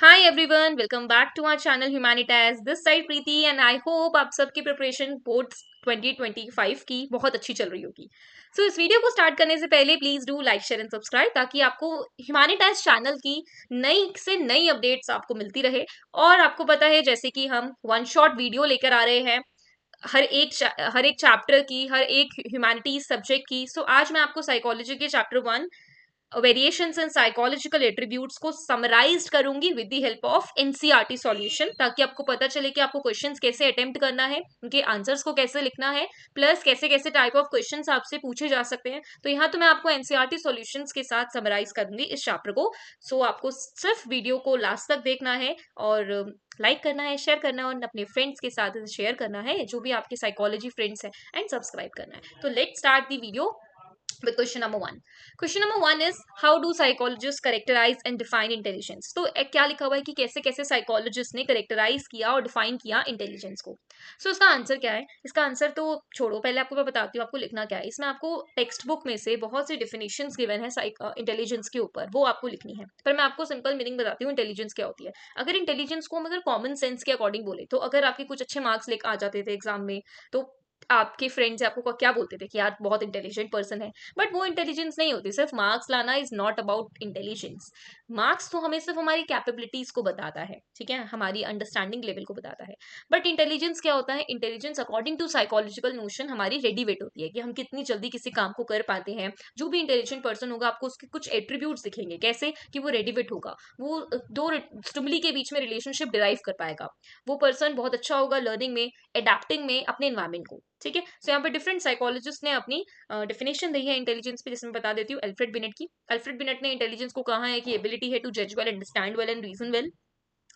Hi everyone, welcome back to our channel humanitize. This side Preeti and I hope आप सबकी preparation boards 2025 की बहुत अच्छी चल रही होगी। सो इस वीडियो को स्टार्ट करने से पहले please do like share and subscribe ताकि आपको ह्यूमैनिटाइज चैनल की नई से नई अपडेट्स आपको मिलती रहे। और आपको पता है जैसे कि हम वन शॉट वीडियो लेकर आ रहे हैं हर एक चैप्टर की, हर एक ह्यूमैनिटीज सब्जेक्ट की। सो आज मैं आपको साइकोलॉजी के chapter 1 variations in psychological attributes को समराइज करूंगी with the help of NCERT solution, ताकि आपको पता चले कि आपको क्वेश्चंस कैसे अटेम्प्ट करना है, उनके आंसर्स को कैसे लिखना है, प्लस कैसे कैसे टाइप ऑफ क्वेश्चंस आपसे पूछे जा सकते हैं। तो यहाँ तो मैं आपको एनसीईआरटी सॉल्यूशंस के साथ समराइज करूंगी इस चैप्टर को। सो आपको सिर्फ वीडियो को लास्ट तक देखना है और लाइक करना है, शेयर करना है और अपने फ्रेंड्स के साथ शेयर करना है, जो भी आपके साइकोलॉजी फ्रेंड्स हैं, एंड सब्सक्राइब करना है। तो let start the video with question number 1. Question number 1 is how do psychologists characterize and define intelligence? तो क्या लिखा हुआ है कि कैसे कैसे साइकोलॉजिस्ट ने करेक्टराइज किया और डिफाइन किया इंटेलिजेंस को। सो इसका आंसर क्या है? इसका आंसर तो छोड़ो, पहले आपको मैं बताती हूँ आपको लिखना क्या है। इसमें आपको टेक्स्ट बुक में से बहुत सी डिफिनेशंस गिवन है इंटेलिजेंस के ऊपर, वो आपको लिखनी है। पर मैं आपको सिंपल मीनिंग बताती हूँ इंटेलिजेंस क्या होती है। अगर इंटेलिजेंस को हम अगर कॉमन सेंस के अकॉर्डिंग बोले, तो अगर आपके कुछ अच्छे मार्क्स लेकर आ जाते थे एग्जाम में, तो आपके फ्रेंड्स आपको क्या बोलते थे कि यार बहुत इंटेलिजेंट पर्सन है। बट वो इंटेलिजेंस नहीं होती। सिर्फ मार्क्स लाना is not about intelligence. Marks तो हमें सिर्फ हमारी कैपेबिलिटीज को बताता है, ठीक है, हमारी अंडरस्टैंडिंग लेवल को बताता है। बट इंटेलिजेंस क्या होता है? Intelligence according to psychological notion हमारी रेडी वेट होती है कि हम कितनी जल्दी किसी काम को कर पाते हैं। जो भी इंटेलिजेंट पर्सन होगा आपको उसके कुछ एट्रीब्यूट्स दिखेंगे, कैसे कि वो रेडी वेट होगा, वो दो स्टिमुली के बीच में रिलेशनशिप डिराइव कर पाएगा। वो पर्सन बहुत अच्छा होगा लर्निंग में, एडेप्टिंग में अपने एनवायरमेंट को, ठीक है। सो यहाँ पे डिफरेंट साइकोलॉजिस्ट ने अपनी डेफिनेशन दी है इंटेलिजेंस पे, जिसमें बता देती हूँ अल्फ्रेड बिनेट की। अल्फ्रेड बिनेट ने इंटेलिजेंस को कहा है कि एबिलिटी है टू जज well, understand well and reason well.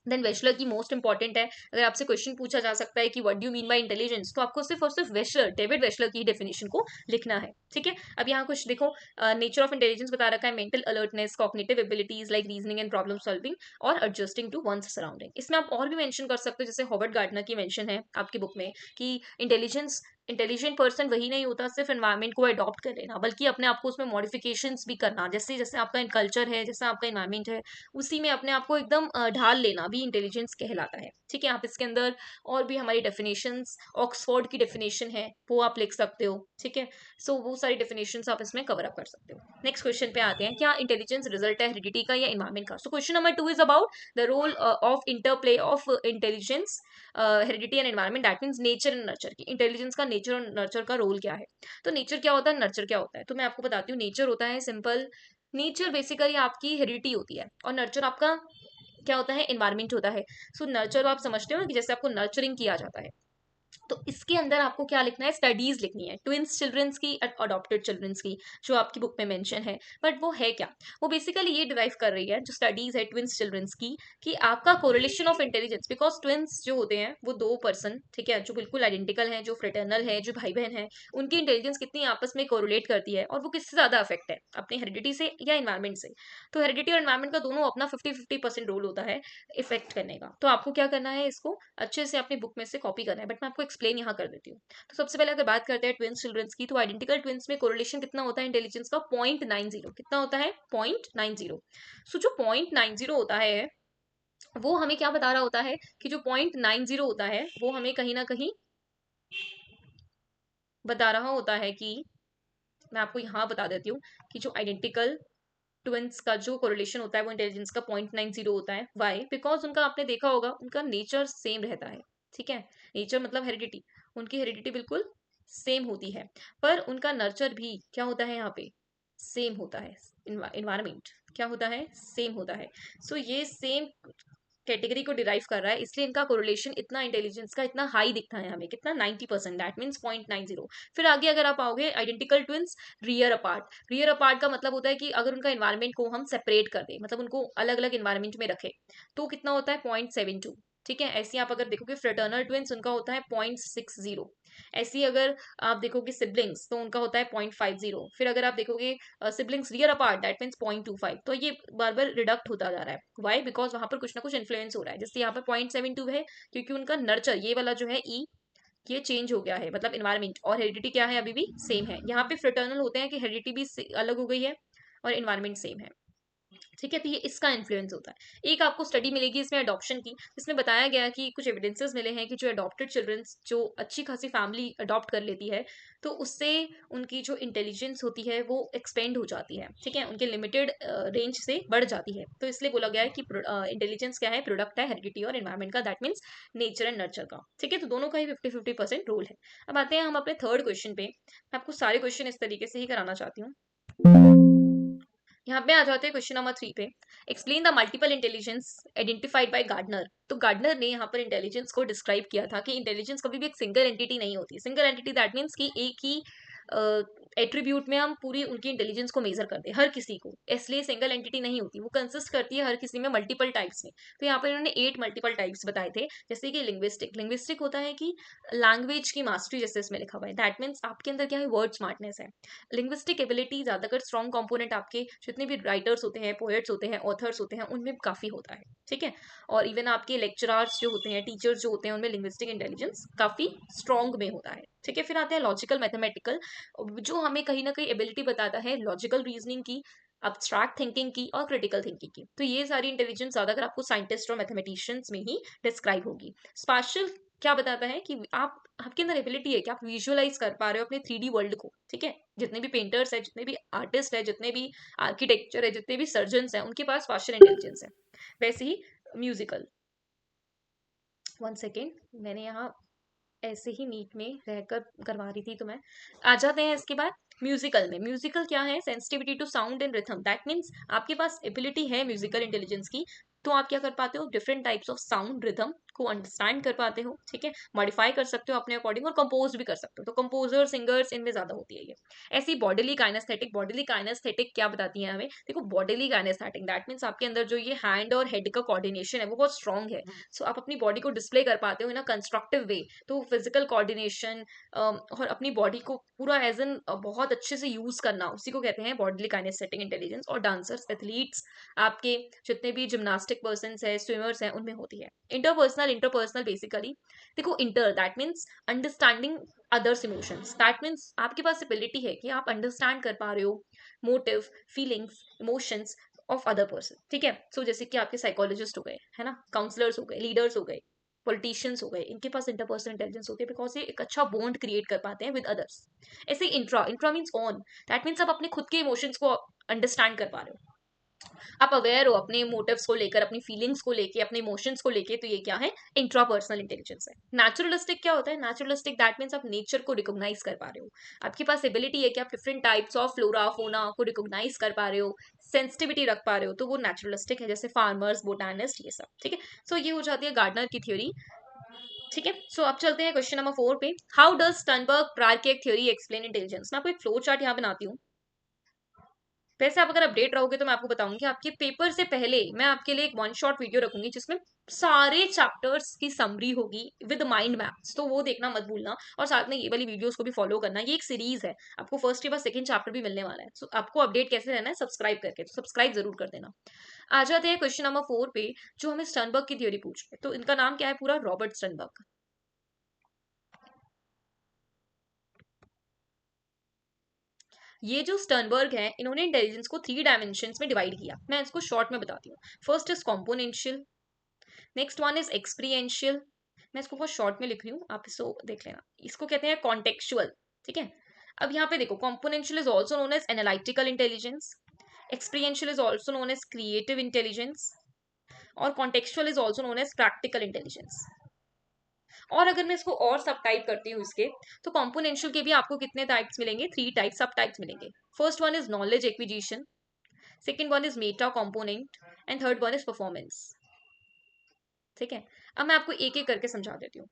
Then Wechsler की मोस्ट इंपॉर्टेंट है। अगर आपसे क्वेश्चन पूछा जा सकता है कि what do you mean bye intelligence, तो आपको सिर्फ और सिर्फ वेशलर, डेविड वेशलर की डेफिनेशन को लिखना है, ठीक है। अब यहाँ कुछ देखो, नेचर ऑफ इंटेलिजेंस बता रखा है, mental alertness, cognitive abilities like reasoning and problem solving और एडजस्टिंग टू वंस सराउंडिंग। इसमें आप और भी मेंशन कर सकते हो, जैसे हॉवर्ड गार्डनर की मेंशन है आपकी बुक में कि इंटेलिजेंस इंटेलिजेंट पर्सन वही नहीं होता सिर्फ एनवायरमेंट को अडॉप्ट कर लेना, बल्कि अपने आप को उसमें मॉडिफिकेशंस भी करना। जैसे जैसे आपका कल्चर है, जैसा आपका एनवायरमेंट है, उसी में अपने आप को एकदम ढाल लेना भी इंटेलिजेंस कहलाता है, ठीक है। आप इसके अंदर और भी हमारी डेफिनेशंस, ऑक्सफोर्ड की डेफिनेशन है वो आप लिख सकते हो, ठीक है। सो वो सारी डेफिनेशंस आप इसमें कवर अप कर सकते हो। नेक्स्ट क्वेश्चन पे आते हैं, क्या इंटेलिजेंस रिजल्ट है हेरिडिटी का या एनवायरमेंट का। So question number 2 is about the role of interplay of intelligence, heredity and environment, that means nature and nurture की। इंटेलिजेंस का नेचर और नर्चर का रोल क्या है। तो नेचर क्या होता है, नर्चर क्या होता है, तो मैं आपको बताती हूँ। नेचर होता है सिंपल, नेचर बेसिकली आपकी हेरिडिटी होती है, और नर्चर आपका क्या होता है, एनवायरमेंट होता है। सो नर्चर आप समझते हो ना कि जैसे आपको नर्चरिंग किया जाता है, तो इसके अंदर आपको क्या लिखना है, स्टडीज लिखनी है ट्विंस चिल्ड्रंस की, अडॉप्टेड चिल्ड्रंस की, जो आपकी बुक में मेंशन है। बट वो है क्या, वो बेसिकली ये डिराइव कर रही है जो स्टडीज है ट्विंस चिल्ड्रंस की, कि आपका correlation of intelligence, because twins जो होते हैं वो दो पर्सन, ठीक है, जो बिल्कुल आइडेंटिकल हैं, जो फ्रेटर्नल है, जो भाई बहन है, उनकी इंटेलिजेंस कितनी आपस में कोरिलेट करती है, और वो किससे ज्यादा अफेक्ट है, अपनी हेरिडिटी से या इन्वायरमेंट से। तो हेरिडिटी और इन्वायरमेंट का दोनों अपना 50-50% रोल होता है इफेक्ट करने का। तो आपको क्या करना है, इसको अच्छे से अपनी बुक में से कॉपी करना है, बट मैं आपको एक्सप्लेन यहाँ कर देती हूँ। तो सबसे पहले अगर बात करते हैं ट्विंस चिल्ड्रंस की, तो आइडेंटिकल ट्विंस में कोरिलेशन कितना होता है इंटेलिजेंस का, 0.90। कितना होता है, 0.90। सो जो 0.90 होता है, वो हमें क्या बता रहा होता है कि जो 0.90 होता है वो हमें कहीं ना कहीं बता रहा होता है कि, मैं आपको यहाँ बता देती हूँ कि जो आइडेंटिकल ट्विंस का जो कोरिलेशन होता है वो इंटेलिजेंस का 0.90 होता है। वाई, बिकॉज उनका आपने देखा होगा उनका नेचर सेम रहता है, ठीक है। नेचर मतलब हेरिडिटी, उनकी हेरिडिटी बिल्कुल सेम होती है, पर उनका नर्चर भी क्या होता है यहाँ पे, सेम होता है। इन्वायरमेंट क्या होता है, सेम होता है। सो ये सेम कैटेगरी को डिराइव कर रहा है, इसलिए इनका कोरिलेशन इतना, इंटेलिजेंस का इतना हाई दिखता है हमें, कितना 90%, दैट मीन्स 0.90। फिर आगे अगर आप आओगे, identical twins rear apart. Rear apart का मतलब होता है कि अगर उनका इन्वायरमेंट को हम सेपरेट कर दें, मतलब उनको अलग अलग इन्वायरमेंट में रखें, तो कितना होता है, 0.72, ठीक है। ऐसे आप अगर देखोगे फ्रेटर्नल ट्विंस, उनका होता है 0.60। ऐसी अगर आप देखोगे सिबलिंग्स, तो उनका होता है 0.50। फिर अगर आप देखोगे siblings rear apart, that means 0.25। तो ये बार बार रिडक्ट होता जा रहा है। वाई, बिकॉज वहां पर कुछ ना कुछ इन्फ्लुएंस हो रहा है। जैसे यहाँ पर 0.72 है, क्योंकि उनका नर्चर ये वाला जो है ई, ये चेंज हो गया है, मतलब इन्वायरमेंट, और हेरिडिटी क्या है, अभी भी सेम है। यहाँ पे फ्रेटर्नल होते हैं कि हेरिडिटी भी अलग हो गई है और इन्वायरमेंट सेम है। ठीक है, तो ये इसका इन्फ्लुएंस होता है। एक आपको स्टडी मिलेगी इसमें अडॉप्शन की, जिसमें बताया गया कि कुछ एविडेंसेस मिले हैं कि जो अडॉप्टेड चिल्ड्रंस जो अच्छी खासी फैमिली अडॉप्ट कर लेती है, तो उससे उनकी जो इंटेलिजेंस होती है वो एक्सपेंड हो जाती है। ठीक है, उनके लिमिटेड रेंज से बढ़ जाती है। तो इसलिए बोला गया है कि इंटेलिजेंस क्या है, प्रोडक्ट है हेरिडिटी और एनवायरमेंट का, that means nature and nurture का। ठीक है, तो दोनों का ही 50-50% रोल है। अब आते हैं हम अपने थर्ड क्वेश्चन पे। मैं आपको सारे क्वेश्चन इस तरीके से ही कराना चाहती हूँ। यहाँ पे आ जाते हैं क्वेश्चन नंबर 3 पे। Explain the multiple intelligence identified by Gardner. तो गार्डनर ने यहाँ पर इंटेलिजेंस को डिस्क्राइब किया था कि इंटेलिजेंस कभी भी एक सिंगल एंटिटी नहीं होती। सिंगल एंटिटी दैट मीन्स कि एक ही एट्रीब्यूट में हम पूरी उनकी इंटेलिजेंस को मेजर करते हैं हर किसी को, इसलिए सिंगल एंटिटी नहीं होती, वो कंसिस्ट करती है हर किसी में मल्टीपल टाइप्स में। तो यहाँ पर इन्होंने 8 मल्टीपल टाइप्स बताए थे। जैसे कि लिंग्विस्टिक, लिंग्विस्टिक होता है कि लैंग्वेज की मास्टरी, जैसे इसमें लिखा हुआ है, दैट मीन्स आपके अंदर क्या है, वर्ड स्मार्टनेस है। लिंग्विस्टिक एबिलिटी ज्यादातर स्ट्रॉन्ग कंपोनेंट आपके जितने भी राइटर्स होते हैं, पोएट्स होते हैं, ऑथर्स होते हैं, उनमें काफी होता है। ठीक है, और इवन आपके लेक्चरर्स जो होते हैं, टीचर्स जो होते हैं, उनमें लिंग्विस्टिक इंटेलिजेंस काफी स्ट्रॉन्ग में होता है। ठीक है, फिर आते हैं लॉजिकल मैथमेटिकल, जो हमें कहीं ना कहीं एबिलिटी बताता है लॉजिकल रीजनिंग की, अब्स्ट्रैक्ट थिंकिंग की और क्रिटिकल थिंकिंग की। तो ये सारी इंटेलिजेंस ज्यादातर आपको साइंटिस्ट और मैथमेटिशियंस में ही डिस्क्राइब होगी। स्पाशियल क्या बताता है कि आप आपके अंदर एबिलिटी है कि आप विजुअलाइज कर पा रहे हो अपने 3D वर्ल्ड को। ठीक है, जितने भी पेंटर्स है, जितने भी आर्टिस्ट है, जितने भी आर्किटेक्चर है, जितने भी सर्जन्स हैं, उनके पास स्पाशियल इंटेलिजेंस है। वैसे ही म्यूजिकल, वन सेकेंड, मैंने यहाँ ऐसे ही मीट में रहकर करवा रही थी, तो मैं आ जाते हैं इसके बाद म्यूजिकल में। म्यूजिकल क्या है, sensitivity to sound and rhythm, that means आपके पास एबिलिटी है म्यूजिकल इंटेलिजेंस की, तो आप क्या कर पाते हो, different types of sound rhythm को अंडरस्टैंड कर पाते हो। ठीक है, मॉडिफाई कर सकते हो अपने अकॉर्डिंग और कंपोज भी कर सकते हो। तो कंपोजर सिंगर्स इनमें ज्यादा होती है ये। ऐसी बॉडीली काइनेस्थेटिक, बॉडीली काइनेस्थेटिक क्या बताती है हमें, देखो बॉडीली काइनेस्थेटिक दैट मीन्स आपके अंदर जो ये हैंड और हेड का कोऑर्डिनेशन है वो बहुत स्ट्रांग है। सो आप अपनी बॉडी को डिस्प्ले कर पाते हो इन अ कंस्ट्रक्टिव वे। तो फिजिकल कोऑर्डिनेशन और अपनी बॉडी को पूरा एज एन बहुत अच्छे से यूज करना, उसी को कहते हैं बॉडीली काइनेस्थेटिक इंटेलिजेंस। और डांसर्स, एथलीट्स, आपके जितने भी जिम्नास्टिक पर्सन है, स्विमर्स हैं, उनमें होती है। इंटरपर्सनल, इंटरपर्सनल बेसिकली देखो, inter that means understanding others emotions, that means आपके पास एबिलिटी है कि आप अंडरस्टैंड कर पा रहे हो motive, feelings, emotions of other person. ठीक है, सो जैसे कि आपके साइकोलॉजिस्ट हो गए, है ना, काउंसलर्स हो गए, लीडर्स हो गए, पॉलिटिशियंस हो गए, इनके पास इंटरपर्सनल इंटेलिजेंस होती है, बिकॉज ये एक अच्छा बॉन्ड क्रिएट कर पाते हैं विद अदर्स। ऐसे intra, intra means on, that means आप अपने खुद के इमोशंस को अंडरस्टैंड कर पा रहे हो, आप अवेयर हो अपने मोटिव्स को लेकर, अपनी फीलिंग्स को लेके, अपने इमोशंस को लेके। तो ये क्या है, इंट्रापर्सनल इंटेलिजेंस है। नेचुरलिस्टिक क्या होता है, नेचुरलिस्टिक दैट मीन्स आप नेचर को रिकॉग्नाइज कर पा रहे हो, आपके पास एबिलिटी है कि आप different types of flora fauna को रिकॉग्नाइज कर पा रहे हो, सेंसिटिविटी रख पा रहे हो, तो वो नेचुरलिस्टिक है, जैसे फार्मर्स, बोटानिस्ट, ये सब। ठीक है, सो ये हो जाती है गार्डनर की थ्योरी। ठीक है, सो अब चलते हैं क्वेश्चन नंबर 4 पे। हाउ डज स्टर्नबर्ग प्रायर की थ्योरी एक्सप्लेन इंटेलिजेंस। मैं आपको एक फ्लो चार्ट यहाँ बनाती हूँ। वैसे आप अगर अपडेट रहोगे तो मैं आपको बताऊंगी, आपके पेपर से पहले मैं आपके लिए एक वन शॉट वीडियो रखूंगी जिसमें सारे चैप्टर्स की समरी होगी विद माइंड मैप्स, तो वो देखना मत भूलना। और साथ में ये वाली वीडियोस को भी फॉलो करना, ये एक सीरीज है, आपको फर्स्ट के बाद सेकंड चैप्टर भी मिलने वाला है। सो आपको अपडेट कैसे रहना है, सब्सक्राइब करके, तो सब्सक्राइब जरूर कर देना। आ जाते हैं क्वेश्चन नंबर 4 पे, जो हमें स्टर्नबर्ग की थ्योरी पूछ रहे हैं। तो इनका नाम क्या है पूरा, रॉबर्ट स्टर्नबर्ग। ये जो स्टर्नबर्ग है, इन्होंने इंटेलिजेंस को 3 डायमेंशन में डिवाइड किया। मैं इसको शॉर्ट में बताती हूँ। First is componential, next one is experiential, मैं इसको बहुत शॉर्ट में लिख रही हूँ, आप इसको देख लेना। इसको कहते हैं कॉन्टेक्चुअल। ठीक है, अब यहाँ पे देखो, componential is also known as analytical intelligence, experiential is also known as creative intelligence, और contextual is also known as practical intelligence. और अगर मैं इसको और सब टाइप करती हूँ इसके, तो कॉम्पोनेंशियल के भी आपको कितने टाइप्स मिलेंगे, 3 टाइप सब टाइप्स मिलेंगे। First one is knowledge acquisition, second one is Meta component, and third one is performance. ठीक है, अब मैं आपको एक एक करके समझा देती हूँ।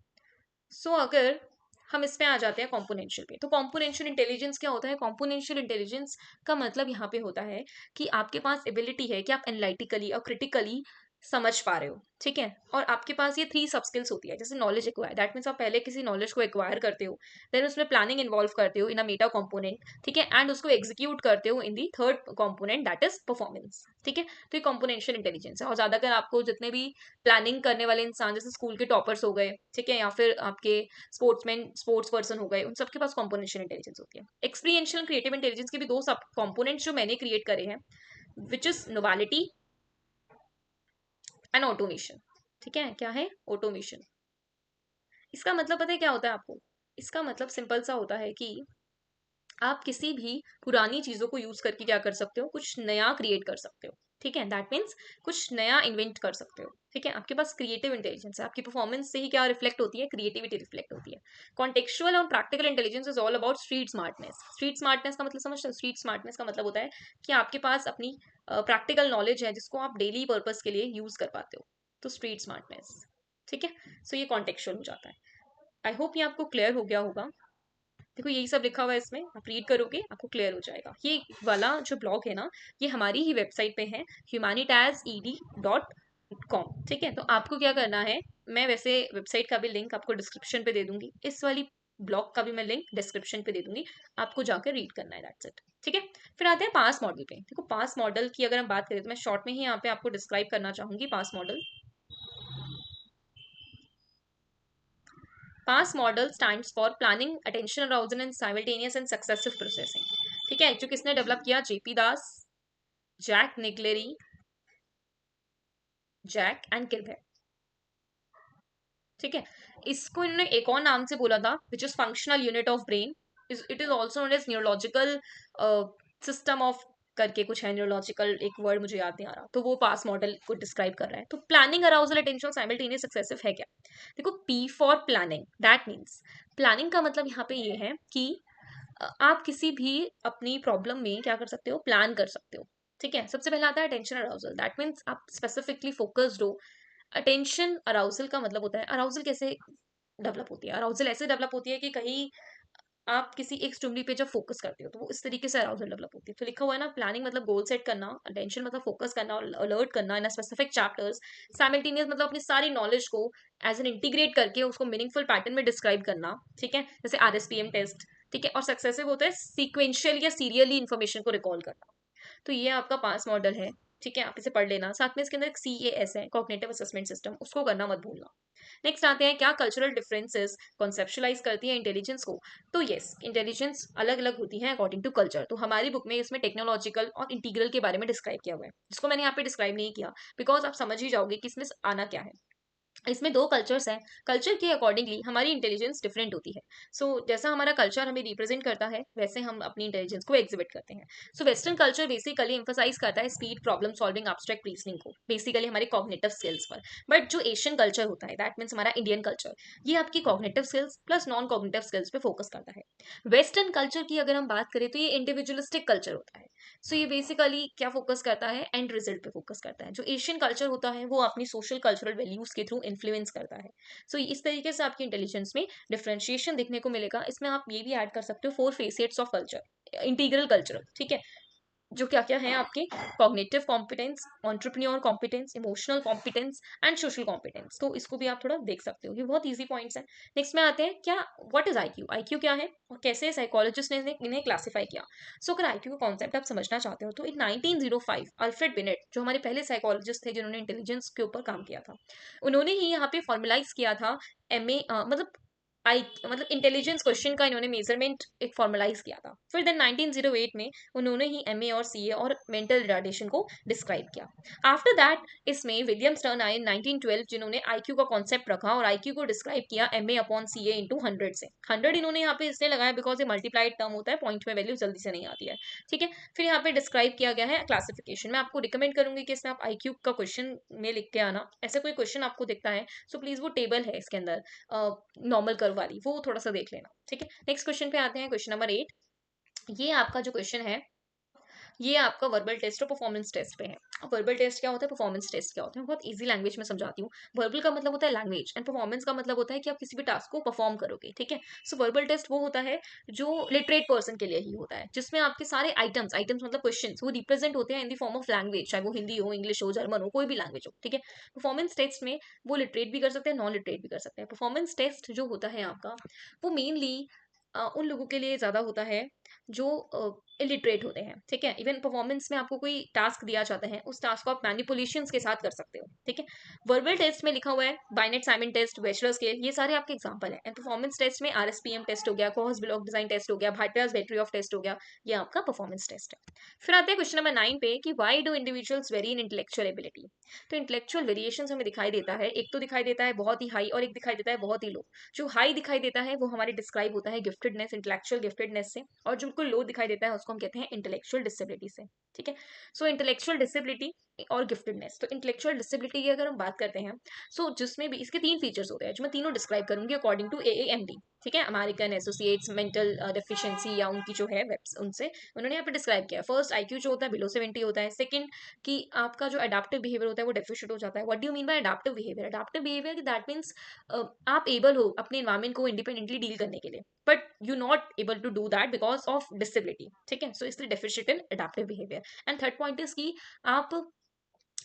सो अगर हम इसमें आ जाते हैं कॉम्पोनेंशियल पे, तो कॉम्पोनेंशियल इंटेलिजेंस क्या होता है, कॉम्पोनेंशियल इंटेलिजेंस का मतलब यहाँ पे होता है कि आपके पास एबिलिटी है कि आप एनालिटिकली और क्रिटिकली समझ पा रहे हो। ठीक है, और आपके पास ये 3 सब स्किल्स होती है, जैसे नॉलेज एक्वायर, दैट मीन्स आप पहले किसी नॉलेज को एक्वायर करते हो, देन उसमें प्लानिंग इन्वॉल्व करते हो इन अ मेटा कॉम्पोनेंट। ठीक है, एंड उसको एग्जीक्यूट करते हो in the third component, that is performance. ठीक है, तो ये कॉम्पोनेंशियल इंटेलिजेंस है। और ज्यादातर आपको जितने भी प्लानिंग करने वाले इंसान, जैसे स्कूल के टॉपर्स हो गए, ठीक है, या फिर आपके स्पोर्ट्समैन, स्पोर्ट्स पर्सन हो गए, उन सबके पास कॉम्पोनेंशियल इंटेलिजेंस होती है। एक्सपीरियंशियल क्रिएटिव इंटेलिजेंस के भी 2 सब कॉम्पोनेंट्स जो मैंने क्रिएट करे हैं, विच इज नोवालिटी एंड ऑटोमेशन। ठीक है, क्या है? ऑटोमेशन। इसका मतलब पता है क्या होता है आपको? इसका मतलब सिंपल सा होता है कि आप किसी भी पुरानी चीजों को यूज करके क्या कर सकते हो, कुछ नया क्रिएट कर सकते हो। ठीक है, दैट मीन्स कुछ नया इन्वेंट कर सकते हो। ठीक है, आपके पास क्रिएटिव इंटेलिजेंस है। आपकी परफॉर्मेंस से ही क्या रिफ्लेक्ट होती है? क्रिएटिविटी रिफ्लेक्ट होती है। कॉन्टेक्चुअल और practical intelligence is all about street smartness. Street smartness का मतलब समझते हो? स्ट्रीट स्मार्टनेस का मतलब होता है कि आपके पास अपनी प्रैक्टिकल नॉलेज है जिसको आप डेली पर्पज के लिए यूज कर पाते हो, तो स्ट्रीट स्मार्टनेस। ठीक है, सो ये कॉन्टेक्चुअल हो जाता है। आई होप ये आपको क्लियर हो गया होगा। देखो यही सब लिखा हुआ है इसमें, आप रीड करोगे आपको क्लियर हो जाएगा। ये वाला जो ब्लॉग है ना, ये हमारी ही वेबसाइट पे है, humanitazed.com। ठीक है, तो आपको क्या करना है, मैं वैसे वेबसाइट का भी लिंक आपको डिस्क्रिप्शन पे दे दूंगी, इस वाली ब्लॉग का भी मैं लिंक डिस्क्रिप्शन पे दे दूंगी, आपको जाकर रीड करना है, दैट्स इट। ठीक है, फिर आते हैं पास मॉडल पे। देखो पास मॉडल की अगर हम बात करें तो मैं शॉर्ट में ही यहाँ पे आपको डिस्क्राइब करना चाहूंगी PASS model. PASS model stands for planning, attention arousal and simultaneous and successive processing. ठीक है, जो किसने डेवलप किया? JP Das, Jack Naglieri, Jack and Kirby. ठीक है, इसको इन्होंने एक और नाम से बोला था, which is functional unit of brain. It is also known as neurological system of करके कुछ है, न्यूरोलॉजिकल एक वर्ड मुझे याद नहीं आ रहा, तो वो पास मॉडल को डिस्क्राइब कर रहा है। तो planning, arousal, attention, simultaneous, successive है क्या? देखो P for planning, that means planning का मतलब यहाँ पे ये है कि आप किसी भी अपनी प्रॉब्लम में क्या कर सकते हो? प्लान कर सकते हो। ठीक है, सबसे पहला आता है अटेंशन अराउजल, दैट मीन्स आप स्पेसिफिकली फोकस्ड हो। अटेंशन अराउजल का मतलब होता है, अराउजल कैसे डेवलप होती है? अराउजल ऐसे डेवलप होती है कि कहीं आप किसी एक स्टिमुली पे जब फोकस करते हो तो वो इस तरीके से अराउजल डेवलप होती है। तो लिखा हुआ है ना, प्लानिंग मतलब गोल सेट करना, अटेंशन मतलब फोकस करना और अलर्ट करना इन स्पेसिफिक चैप्टर्स, साइमल्टेनियस मतलब अपनी सारी नॉलेज को एज एन इंटीग्रेट करके उसको मीनिंगफुल पैटर्न में डिस्क्राइब करना। ठीक है, जैसे आरएसपीएम टेस्ट। ठीक है, और सक्सेसिव होता है सीक्वेंशियल या सीरियली इन्फॉर्मेशन को रिकॉल करना। तो ये आपका पास मॉडल है। ठीक है, आप इसे पढ़ लेना, साथ में इसके अंदर एक CAS है, कॉग्निटिव असेसमेंट सिस्टम, उसको करना मत भूलना। नेक्स्ट आते हैं, क्या कल्चरल डिफरेंसेस कॉन्सेप्शुलाइज करती है इंटेलिजेंस को? तो यस, इंटेलिजेंस अलग अलग होती है अकॉर्डिंग टू कल्चर। तो हमारी बुक में इसमें टेक्नोलॉजिकल और इंटीग्रल के बारे में डिस्क्राइब किया हुआ है, जिसको मैंने यहाँ पे डिस्क्राइब नहीं किया, बिकॉज आप समझ ही जाओगे कि इसमें आना क्या है। इसमें दो कल्चर्स हैं, कल्चर के अकॉर्डिंगली हमारी इंटेलिजेंस डिफरेंट होती है। सो जैसा हमारा कल्चर हमें रिप्रेजेंट करता है वैसे हम अपनी इंटेलिजेंस को एग्जिबिट करते हैं। So western culture basically emphasize करता है speed, problem solving, abstract reasoning को, बेसिकली हमारे कॉग्निटिव स्किल्स पर। बट जो एशियन कल्चर होता है, दैट मीन्स हमारा इंडियन कल्चर, ये आपकी cognitive skills plus non cognitive skills पे फोकस करता है। वेस्टर्न कल्चर की अगर हम बात करें तो ये इंडिविजुअलिस्टिक कल्चर होता है। सो ये बेसिकली क्या फोकस करता है? एंड रिजल्ट पे फोकस करता है। जो एशियन कल्चर होता है वो अपनी सोशल कल्चरल वैल्यूज के थ्रू इन्फ्लुएंस करता है। सो इस तरीके से आपकी इंटेलिजेंस में डिफरेंशिएशन देखने को मिलेगा। इसमें आप ये भी ऐड कर सकते हो 4 facets of culture, integral culture. ठीक है, जो क्या क्या है आपके? Cognitive competence, entrepreneur competence, emotional competence and social competence. तो इसको भी आप थोड़ा देख सकते हो, ये बहुत ईजी पॉइंट्स हैं। नेक्स्ट में आते हैं, क्या व्हाट इज आईक्यू? आईक्यू क्या है और कैसे साइकोलॉजिस्ट ने इन्हें क्लासिफाई किया? सो अगर आईक्यू का कॉन्सेप्ट आप समझना चाहते हो तो इन 1905 अल्फ्रेड बिनेट, जो हमारे पहले साइकोलॉजिस्ट थे जिन्होंने इंटेलिजेंस के ऊपर काम किया था, उन्होंने ही यहाँ पे फॉर्मुलाइज किया था MA, मतलब आई मतलब इंटेलिजेंस क्वेश्चन का इन्होंने मेजरमेंट एक फॉर्मुलाइज किया था। फिर देन 1908 में उन्होंने ही MA और CA और मेंटल रिटार्डेशन को डिस्क्राइब किया। आफ्टर दैट इसमें विलियम स्टर्न आए 1912, जिन्होंने आईक्यू का कॉन्सेप्ट रखा और आईक्यू को डिस्क्राइब किया MA अपॉन CA इंटू 100 से। 100 इन्होंने यहाँ पे इसलिए लगाया बिकॉज ये मल्टीप्लाइड टर्म होता है, पॉइंट में वैल्यू जल्दी से नहीं आती है। ठीक है, फिर यहाँ पे डिस्क्राइब किया गया है क्लासिफिकेशन। मैं आपको रिकमेंड करूंगी कि इसमें आप आईक्यू का क्वेश्चन में लिख के आना, ऐसा कोई क्वेश्चन आपको दिखता है सो प्लीज वो टेबल है इसके अंदर नॉर्मल कर्व वाली, वो थोड़ा सा देख लेना। ठीक है, नेक्स्ट क्वेश्चन पे आते हैं, क्वेश्चन नंबर 8। ये आपका जो क्वेश्चन है ये आपका वर्बल टेस्ट और परफॉर्मेंस टेस्ट पे है। अब वर्बल टेस्ट क्या होता है, परफॉर्मेंस टेस्ट क्या होता है, बहुत इजी लैंग्वेज में समझाती हूँ। वर्बल का मतलब होता है लैंग्वेज एंड परफॉर्मेंस का मतलब होता है कि आप किसी भी टास्क को परफॉर्म करोगे। ठीक है, सो वर्बल टेस्ट वो होता है जो लिटरेट पर्सन के लिए ही होता है, जिसमें आपके सारे आइटम्स, आइटम्स मतलब क्वेश्चन, वो रिप्रेजेंट होते हैं in the form of language, चाहे वो हिंदी हो, इंग्लिश हो, जर्मन हो, कोई भी लैंग्वेज हो। ठीक है, परफॉर्मेंस टेस्ट में वो लिटरेट भी कर सकते हैं, नॉन लिटरेट भी कर सकते हैं। परफॉर्मेंस टेस्ट जो होता है आपका, वो मेनली उन लोगों के लिए ज्यादा होता है जो इलिटरेट होते हैं। ठीक है, इवन परफॉर्मेंस में आपको कोई टास्क दिया जाता है, उस टास्क को आप मैनिपुलेशंस के साथ कर सकते हो। ठीक है, वर्बल टेस्ट में लिखा हुआ है बाइनेट साइमन टेस्ट, वेशलर स्केल, ये सारे आपके एग्जांपल है। एंड परफॉर्मेंस टेस्ट में आरएसपीएम टेस्ट हो गया, कोहस ब्लॉक डिजाइन टेस्ट हो गया, भाटियाज बैटरी ऑफ टेस्ट हो गया, ये आपका परफॉर्मेंस टेस्ट है। फिर आते हैं क्वेश्चन नंबर 9 पे कि why do individuals very in intellectual ability. तो इंटेलेक्चुअल वेरिएशन हमें दिखाई देता है, एक तो दिखाई देता है बहुत ही हाई और एक दिखाई देता है बहुत ही लो। जो हाई दिखाई देता है वो हमारे डिस्क्राइब होता है गिफ्टेडनेस, इंटेलेक्चुअल गिफ्टेडनेस से, और जो बिल्कुल लो दिखाई देता है उसको हम कहते हैं इंटेलेक्चुअल डिसेबिलिटी से। ठीक है, सो इंटेलेक्चुअल डिसेबिलिटी और गिफ्टेडनेस। तो इंटेलेक्चुअल डिसेबिलिटी की अगर हम बात करते हैं, सो जिसमें भी इसके तीन फीचर्स होते हैं जो मैं तीनों डिस्क्राइब करूंगी अकॉर्डिंग टू AAMD। ठीक है, अमेरिकन एसोसिएट्स मेंटल डेफिशिएंसी या उनकी जो है वेब्स उनसे उन्होंने यहाँ पे डिस्क्राइब किया। फर्स्ट IQ जो होता है बिलो 70 होता है। सेकंड कि आपका जो अडेप्टिव बिहेवियर होता है वो डेफिशिएंट हो जाता है। What do you mean by adaptive behaviour? Adaptive behaviour that means आप एबल हो अपने एनवायरमेंट को इंडिपेंडेंटली डील करने के लिए, but you not able to do that because of disability. ठीक है, सो इसलिए deficient in adaptive behaviour. And third point is की आप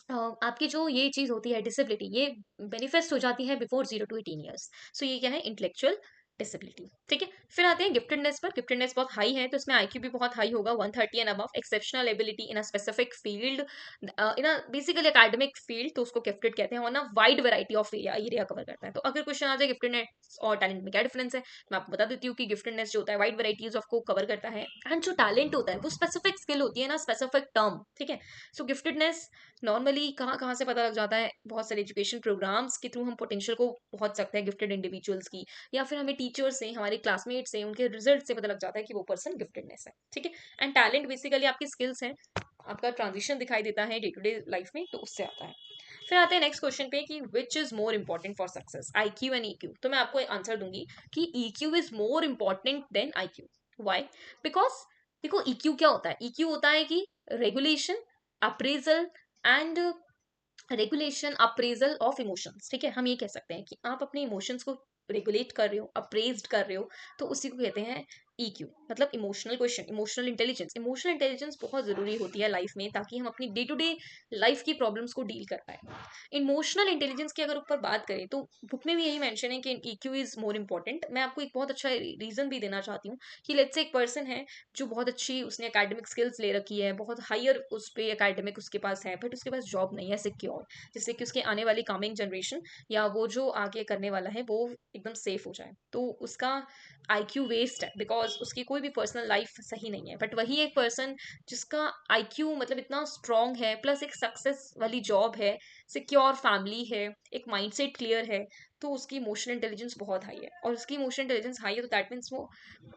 आपकी जो ये चीज होती है डिसेबिलिटी, ये बेनिफेस्ट हो जाती है बिफोर 0 to 18 ईयर्स। सो ये क्या है? Intellectual disability. ठीक है, फिर आते हैं गिफ्टेडनेस पर। गिफ्टेडनेस बहुत हाई है तो इसमें IQ भी बहुत हाई होगा, 130 and above. Exceptional ability in a specific field, in a basically academic field, तो उसको गिफ्टेड कहते हैं। और ना wide variety of area cover करता है। तो अगर क्वेश्चन आ जाए गिफ्टेडनेस और टैलेंट में क्या डिफरेंस है, मैं आपको बता देती हूँ कि गिफ्टेडनेस जो होता है वाइड वैराइटीज ऑफ को कवर करता है, एंड जो टैलेंट होता है वो स्पेसिफिक स्किल होती है ना, स्पेसिफिक टर्म। ठीक है, सो गिफ्टेडनेस नॉर्मली कहाँ कहाँ से पता लग जाता है? बहुत सारे एजुकेशन प्रोग्राम्स के थ्रू हम पोटेंशियल को पहुंच सकते हैं गिफ्टेड इंडिविजुअल्स की, या फिर हमें टीचर्स से, हमारे क्लासमेट से, उनके रिजल्ट से पता लग जाता है कि वो पर्सन गिफ्टेडनेस है। ठीक है, एंड टैलेंट बेसिकली आपकी स्किल्स हैं, आपका ट्रांजिशन दिखाई देता है डे टू डे लाइफ में, तो उससे आता है। फिर आते हैं नेक्स्ट क्वेश्चन पे कि which is more important for success, IQ and EQ। तो मैं आपको आंसर दूंगी कि EQ is more important than IQ। Why? Because देखो EQ क्या होता है? EQ होता है कि regulation, appraisal and regulation appraisal of emotions. ठीक है, हम ये कह सकते हैं कि आप अपने इमोशंस को रेगुलेट कर रहे हो, अप्रेज्ड कर रहे हो, तो उसी को कहते हैं EQ, मतलब emotional question, emotional intelligence. Emotional intelligence बहुत जरूरी होती है लाइफ में, ताकि हम अपनी डे टू डे लाइफ की प्रॉब्लम्स को डील कर पाए। इमोशनल इंटेलिजेंस की अगर ऊपर बात करें तो बुक में भी यही मेंशन है कि EQ इज मोर इंपॉर्टेंट। मैं आपको एक बहुत अच्छा रीजन भी देना चाहती हूँ कि लेट्स से एक पर्सन है जो बहुत अच्छी, उसने एकेडमिक स्किल्स ले रखी है, बहुत हायर उस पे एकेडमिक उसके पास है, बट उसके पास जॉब नहीं है सिक्योर, जिससे कि उसके आने वाली कमिंग जनरेशन या वो जो आगे करने वाला है वो एकदम सेफ हो जाए। तो उसका IQ वेस्ट है बिकॉज उसकी कोई भी पर्सनल लाइफ सही नहीं है। बट वही एक पर्सन जिसका IQ मतलब इतना स्ट्रांग है, प्लस एक सक्सेस वाली जॉब है, सिक्योर फैमिली है, एक माइंडसेट क्लियर है, तो उसकी इमोशनल इंटेलिजेंस बहुत हाई है। और उसकी इमोशनल इंटेलिजेंस हाई है तो दैट मीन्स वो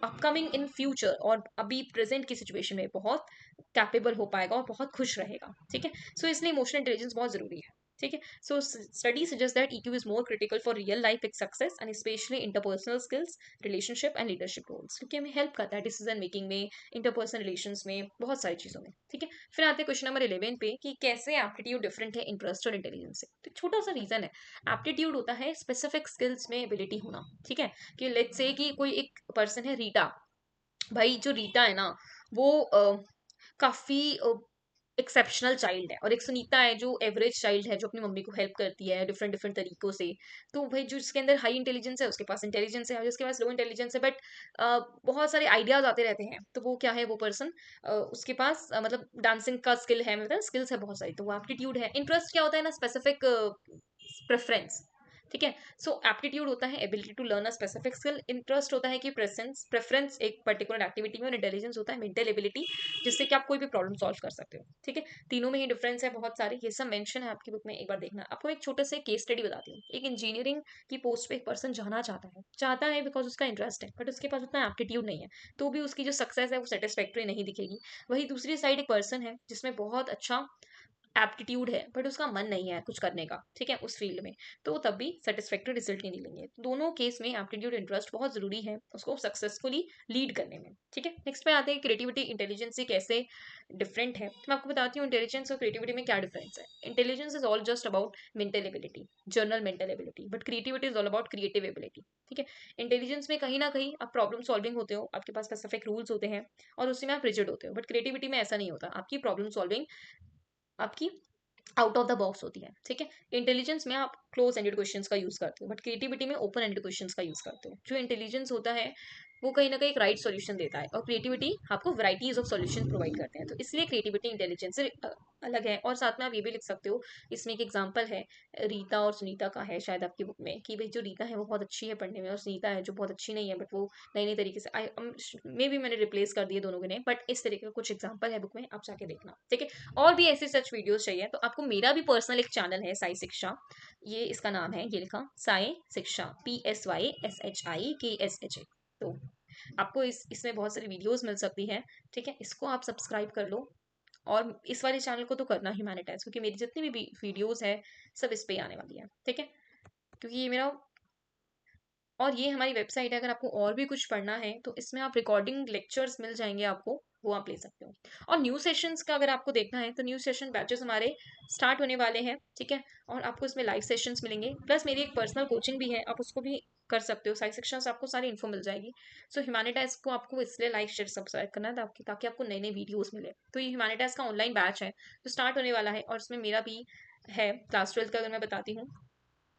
अपकमिंग इन फ्यूचर और अभी प्रेजेंट की सिचुएशन में बहुत कैपेबल हो पाएगा और बहुत खुश रहेगा। ठीक है, सो इसलिए इमोशनल इंटेलिजेंस बहुत जरूरी है। ठीक है, so study suggest that EQ is more critical for real life success and specially interpersonal skills, relationship and leadership roles, क्योंकि हमें हेल्प करता है डिसीजन मेकिंग में, इंटरपर्सनल रिलेशंस में, बहुत सारी चीजों में। ठीक है, फिर आते हैं क्वेश्चन नंबर 11 पे कि कैसे एप्टीट्यूड डिफरेंट है इंटरेस्ट और इंटेलिजेंस से। तो एक छोटा सा रीजन है, एप्टीट्यूड होता है स्पेसिफिक स्किल्स में एबिलिटी होना। ठीक है, कि लेट्स से कि कोई एक पर्सन है रीटा, भाई जो रीटा है ना वो काफी एक्सेप्शनल चाइल्ड है, और एक सुनीता है जो एवरेज चाइल्ड है, जो अपनी मम्मी को हेल्प करती है डिफरेंट डिफरेंट तरीकों से। तो भाई जो जिसके अंदर हाई इंटेलिजेंस है उसके पास इंटेलिजेंस है, और जिसके पास लो इंटेलिजेंस है बट बहुत सारे आइडियाज आते रहते हैं, तो वो क्या है? वो पर्सन उसके पास मतलब डांसिंग का स्किल है, मतलब स्किल्स है बहुत सारी, तो वो एप्टीट्यूड है। इंटरेस्ट क्या होता है ना? Specific preference. ठीक है, सो एप्टीट्यूड होता है ability to learn a specific skill, interest होता है कि प्रेजेंस प्रेफरेंस एक पर्टिकुलर एक्टिविटी में, और इंटेलिजेंस होता है मेंटल एबिलिटी, जिससे कि आप कोई भी प्रॉब्लम सॉल्व कर सकते हो। ठीक है, तीनों में ही डिफरेंस है बहुत सारे, ये सब मेंशन है आपकी बुक में, एक बार देखना। आपको एक छोटे से केस स्टडी बताती हूँ। एक इंजीनियरिंग की पोस्ट पे एक पर्सन जाना चाहता है बिकॉज उसका इंटरेस्ट है, बट उसके पास उतना एप्टीट्यूड नहीं है, तो भी उसकी जो सक्सेस है वो सेटिस्फैक्ट्री नहीं दिखेगी। वही दूसरी साइड एक पर्सन है जिसमें बहुत अच्छा एप्टीट्यूड है बट उसका मन नहीं है कुछ करने का, ठीक है, उस फील्ड में, तो तब भी सेटिस्फैक्टरी रिजल्ट नहीं मिलेंगे। तो दोनों केस में एप्टीट्यूड इंटरेस्ट बहुत जरूरी है उसको सक्सेसफुली लीड करने में। ठीक है, नेक्स्ट पे आते हैं क्रिएटिविटी इंटेलिजेंस से कैसे डिफरेंट है। तो मैं आपको बताती हूँ इंटेलिजेंस और क्रिएटिविटी में क्या डिफरेंस है। Intelligence is all just about mental ability, general mental ability, but creativity is all about creative ability. ठीक है, इंटेलिजेंस में कहीं ना कहीं आप प्रॉब्लम सॉल्विंग होते हो, आपके पास स्पेसिफिक रूल्स होते हैं और उसी में आप रिजिड होते हो, बट क्रिएटिविटी में ऐसा नहीं होता, आपकी प्रॉब्लम सॉल्विंग आपकी आउट ऑफ द बॉक्स होती है। ठीक है, इंटेलिजेंस में आप क्लोज एंडेड क्वेश्चंस का यूज करते हो, बट क्रिएटिविटी में ओपन एंडेड क्वेश्चंस का यूज करते हो। जो इंटेलिजेंस होता है वो कहीं ना कहीं एक राइट सॉल्यूशन देता है, और क्रिएटिविटी आपको वैराइटीज ऑफ सॉल्यूशन प्रोवाइड करते हैं। तो इसलिए क्रिएटिविटी इंटेलिजेंस से अलग है। और साथ में आप ये भी लिख सकते हो, इसमें एक एग्जांपल है रीता और सुनीता का है शायद आपकी बुक में, कि भाई जो रीता है वो बहुत अच्छी है पढ़ने में, और सुनीता है जो बहुत अच्छी नहीं है, बट वो नई नई तरीके से मे भी मैंने रिप्लेस कर दिए दोनों के नेम, बट इस तरीके का कुछ एग्जाम्पल है बुक में, आप जाके देखना, ठीक है। और भी ऐसे सच वीडियोस चाहिए तो आपको मेरा भी पर्सनल एक चैनल है साई शिक्षा, ये इसका नाम है, ये लिखा साई शिक्षा, PSYSHIKSHA। तो आपको इसमें बहुत सारी वीडियोस मिल सकती है, ठीक है, इसको आप सब्सक्राइब कर लो। और इस वाले चैनल को तो करना ही मैनेटाइज, क्योंकि मेरी जितनी भी वीडियोस है सब इस पे ही आने वाली है, ठीक है, क्योंकि ये मेरा, और ये हमारी वेबसाइट है। अगर आपको और भी कुछ पढ़ना है तो इसमें आप रिकॉर्डिंग लेक्चर्स मिल जाएंगे आपको, वो आप ले सकते हो। और न्यू सेशंस का अगर आपको देखना है तो न्यू सेशन बैचेस हमारे स्टार्ट होने वाले हैं, ठीक है, और आपको इसमें लाइव सेशंस मिलेंगे, प्लस मेरी एक पर्सनल कोचिंग भी है, आप उसको भी कर सकते हो। सारी शिक्षा से आपको सारी इन्फो मिल जाएगी। सो ह्यूमैनिटाइज को आपको इसलिए लाइक शेयर सब्सक्राइब करना है, ताकि आपको नई नई वीडियोस मिले। तो ये ह्यूमैनिटाइज का ऑनलाइन बैच है जो स्टार्ट होने वाला है, और इसमें मेरा भी है क्लास 12 का, अगर मैं बताती हूँ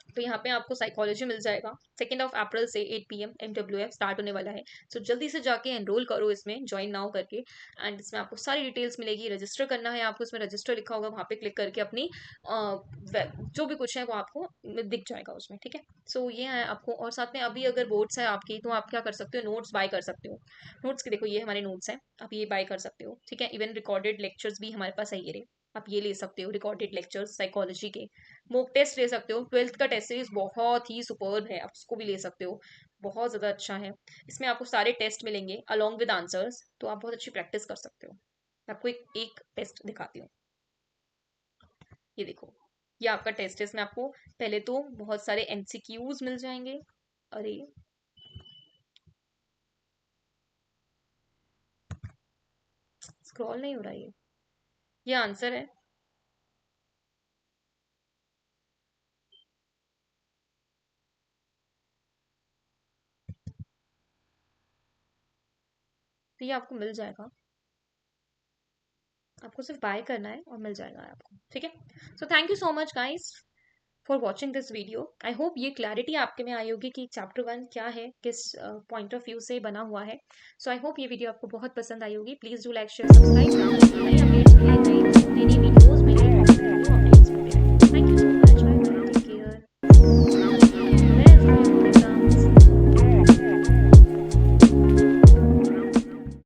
तो यहाँ पे आपको साइकोलॉजी मिल जाएगा। 2 अप्रैल से 8 PM MWF स्टार्ट होने वाला है। सो जल्दी से जाके एनरोल करो इसमें, ज्वाइन नाउ करके। एंड इसमें आपको सारी डिटेल्स मिलेगी, रजिस्टर करना है आपको, इसमें रजिस्टर लिखा होगा, वहाँ पे क्लिक करके अपनी जो भी कुछ है वो आपको दिख जाएगा उसमें, ठीक है। सो ये है आपको, और साथ में अभी अगर बोर्ड्स है आपकी तो आप क्या कर सकते हो, नोट्स बाय कर सकते हो। नोट्स के देखो ये हमारे नोट्स हैं, आप ये बाय कर सकते हो, ठीक है। इवन रिकॉर्डेड लेक्चर्स भी हमारे पास है, ये रहे, आप ये ले सकते हो, रिकॉर्डेड लेक्चर्स साइकोलॉजी के। मॉक टेस्ट ले सकते हो, 12th का टेस्ट सीरीज बहुत ही सुपर्ब है, आप उसको भी ले सकते हो, बहुत ज़्यादा अच्छा है। इसमें आपको सारे टेस्ट मिलेंगे अलॉन्ग विद आंसर्स, तो आप बहुत अच्छी प्रैक्टिस कर सकते हो। मैं आपको एक टेस्ट दिखाती हूँ, ये देखो, ये आपका टेस्ट है। इसमें आपको पहले तो बहुत सारे MCQs मिल जाएंगे। अरे स्क्रॉल नहीं हो रहा, ये आंसर है। तो ये आपको मिल जाएगा, आपको सिर्फ बाय करना है और मिल जाएगा आपको, ठीक है। So thank you so much guys for watching this video. I hope ये क्लैरिटी आपके में आई होगी कि चैप्टर 1 क्या है, किस पॉइंट ऑफ व्यू से बना हुआ है। सो आई होप ये वीडियो आपको बहुत पसंद आई होगी। Please do like share subscribe, नई अपडेट्स के लिए, नई